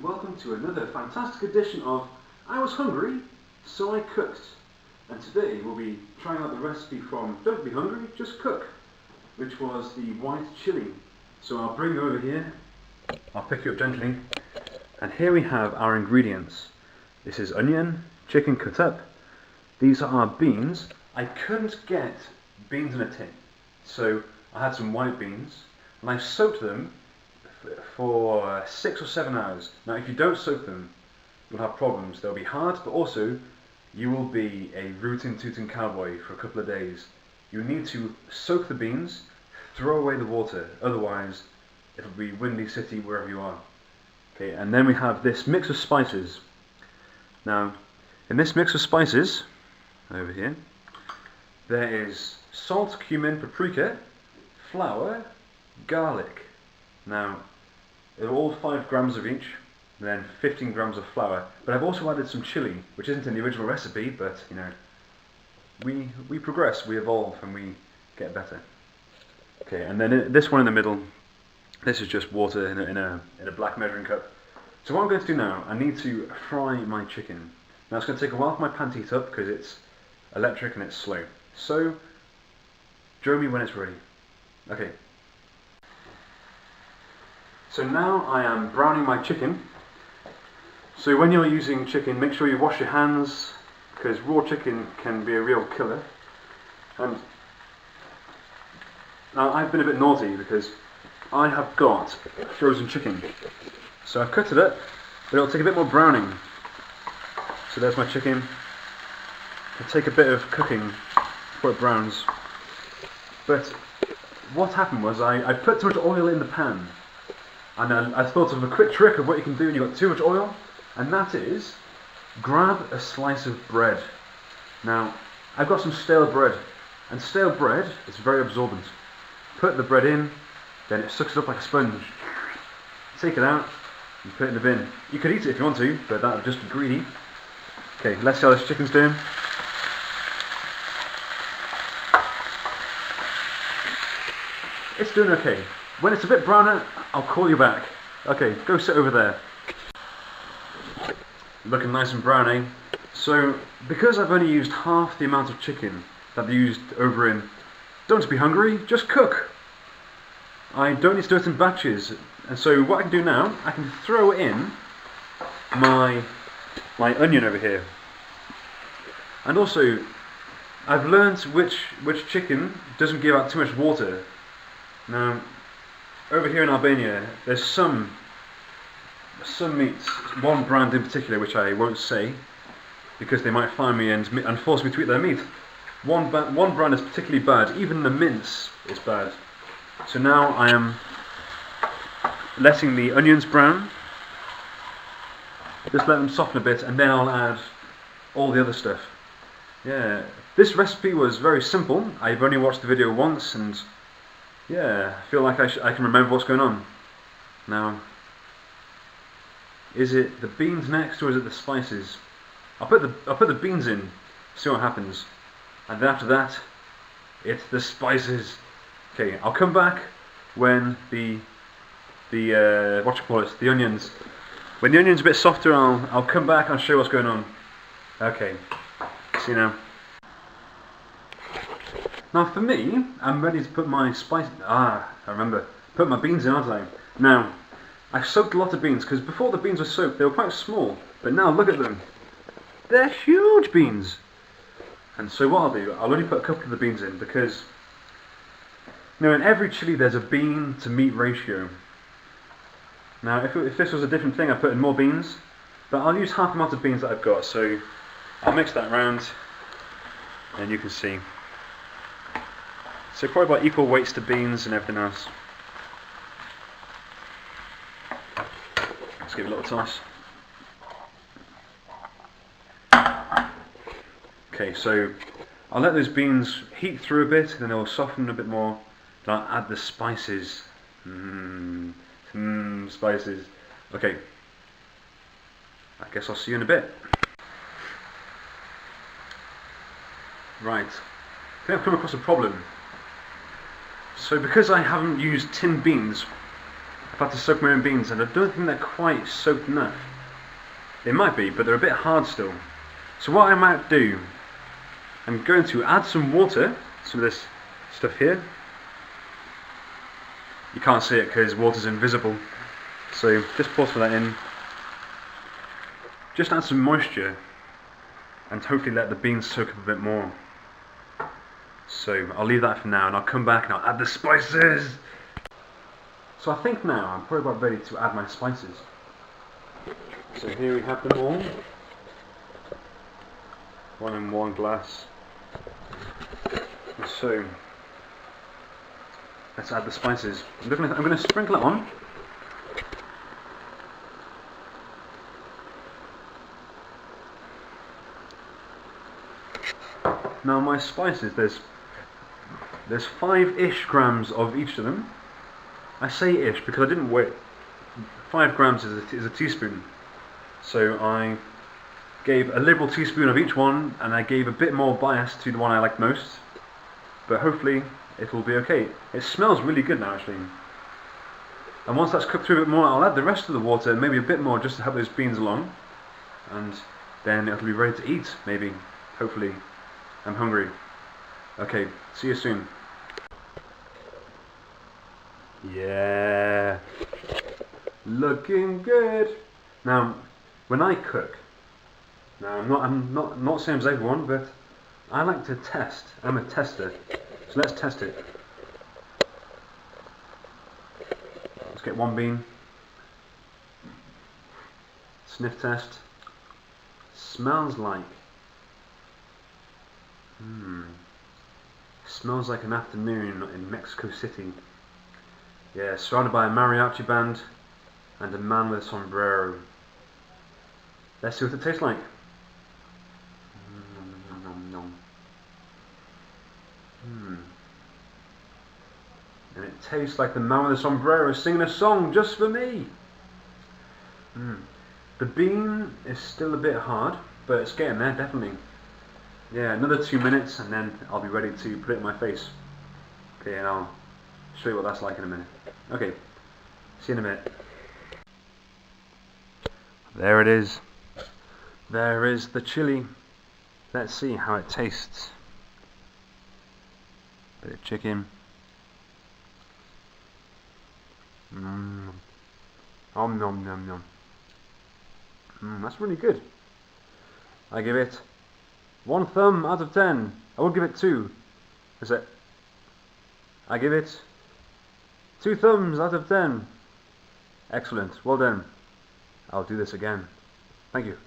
welcome to another fantastic edition of I Was Hungry, So I Cooked. And today we'll be trying out the recipe from Don't Be Hungry, Just Cook, which was the white chili. So I'll bring you over here, I'll pick you up gently, and here we have our ingredients. This is onion, chicken cut up, these are our beans. I couldn't get beans in a tin, so I had some white beans, and I soaked them for 6 or 7 hours. Now if you don't soak them, you'll have problems. They'll be hard, but also you will be a rootin' tootin' cowboy for a couple of days. You need to soak the beans, throw away the water, otherwise it'll be Windy City wherever you are. Okay, and then we have this mix of spices. Now in this mix of spices, over here, there is salt, cumin, paprika, flour, garlic. Now they're all 5 grams of each, and then 15 grams of flour. But I've also added some chili, which isn't in the original recipe, but you know, we progress, we evolve, and we get better. Okay, and then this one in the middle, this is just water in a black measuring cup. So what I'm going to do now, I need to fry my chicken. Now it's going to take a while for my pan to heat up because it's electric and it's slow. So join me when it's ready. Okay. So now I am browning my chicken. So when you're using chicken, make sure you wash your hands, because raw chicken can be a real killer. And now I've been a bit naughty because I have got frozen chicken. So I've cut it up, but it'll take a bit more browning. So there's my chicken. It'll take a bit of cooking before it browns. But what happened was I put too much oil in the pan. And I thought of a quick trick of what you can do when you've got too much oil, and that is grab a slice of bread. Now I've got some stale bread, and stale bread is very absorbent. Put the bread in, then it sucks it up like a sponge. Take it out and put it in the bin. You could eat it if you want to, but that would just be greedy. Okay, let's see how this chicken's doing. It's doing okay. When it's a bit browner, I'll call you back. Okay, go sit over there. Looking nice and brown, eh? So, because I've only used half the amount of chicken that they used over in Don't Be Hungry, Just Cook, I don't need to do it in batches. And so what I can do now, I can throw in my onion over here. And also, I've learned which chicken doesn't give out too much water. Now, over here in Albania, there's some meats, one brand in particular which I won't say because they might find me and force me to eat their meat. One brand is particularly bad, even the mince is bad. So now I am letting the onions brown, just let them soften a bit, and then I'll add all the other stuff. Yeah, this recipe was very simple. I've only watched the video once, and yeah, I feel like I can remember what's going on. Now, is it the beans next, or is it the spices? I'll put the beans in, see what happens, and then after that, it's the spices. Okay, I'll come back when the onions. When the onion's a bit softer, I'll come back and I'll show you what's going on. Okay, see you now. Now for me, I'm ready to put my spice. I remember. Put my beans in, aren't I? Now, I soaked a lot of beans because before the beans were soaked, they were quite small. But now look at them. They're huge beans. And so what I'll do, I'll only put a couple of the beans in because, you know, in every chili there's a bean to meat ratio. Now, if this was a different thing, I'd put in more beans. But I'll use half the amount of beans that I've got. So I'll mix that round, and you can see. So probably about equal weights to beans and everything else. Let's give it a little toss. Okay, so I'll let those beans heat through a bit, then they'll soften a bit more. Then I'll add the spices. Spices. Okay. I guess I'll see you in a bit. Right. I think I've come across a problem. So because I haven't used tin beans, I've had to soak my own beans, and I don't think they're quite soaked enough. They might be, but they're a bit hard still. So what I might do, I'm going to add some water, some of this stuff here. You can't see it because water's invisible. So just pour some of that in. Just add some moisture and hopefully let the beans soak up a bit more. So I'll leave that for now and I'll come back and I'll add the spices. So I think now I'm probably about ready to add my spices. So here we have them all. One in one glass. So let's add the spices. I'm going to sprinkle it on. Now my spices, there's 5-ish grams of each of them. I say ish because I didn't weigh it. 5 grams is a teaspoon. So I gave a liberal teaspoon of each one, and I gave a bit more bias to the one I liked most. But hopefully it'll be okay. It smells really good now actually. And once that's cooked through a bit more, I'll add the rest of the water, maybe a bit more just to help those beans along. And then it'll be ready to eat, maybe, hopefully. I'm hungry. Okay, see you soon. Yeah, looking good. Now, when I cook, now I'm not same as everyone, but I like to test. I'm a tester, so let's test it. Let's get one bean. Sniff test. Smells like. Smells like an afternoon in Mexico City. Yeah, surrounded by a mariachi band and a man with a sombrero. Let's see what it tastes like. And it tastes like the man with the sombrero is singing a song just for me. The bean is still a bit hard, but it's getting there, definitely. Yeah, another 2 minutes and then I'll be ready to put it in my face. Okay, and I'll show you what that's like in a minute. Okay, see you in a minute. There it is. There is the chili. Let's see how it tastes. Bit of chicken. Nom nom nom nom. That's really good. I give it 1 thumb out of 10. I will give it 2. Is it? I give it 2 thumbs out of 10. Excellent. Well done. I'll do this again. Thank you.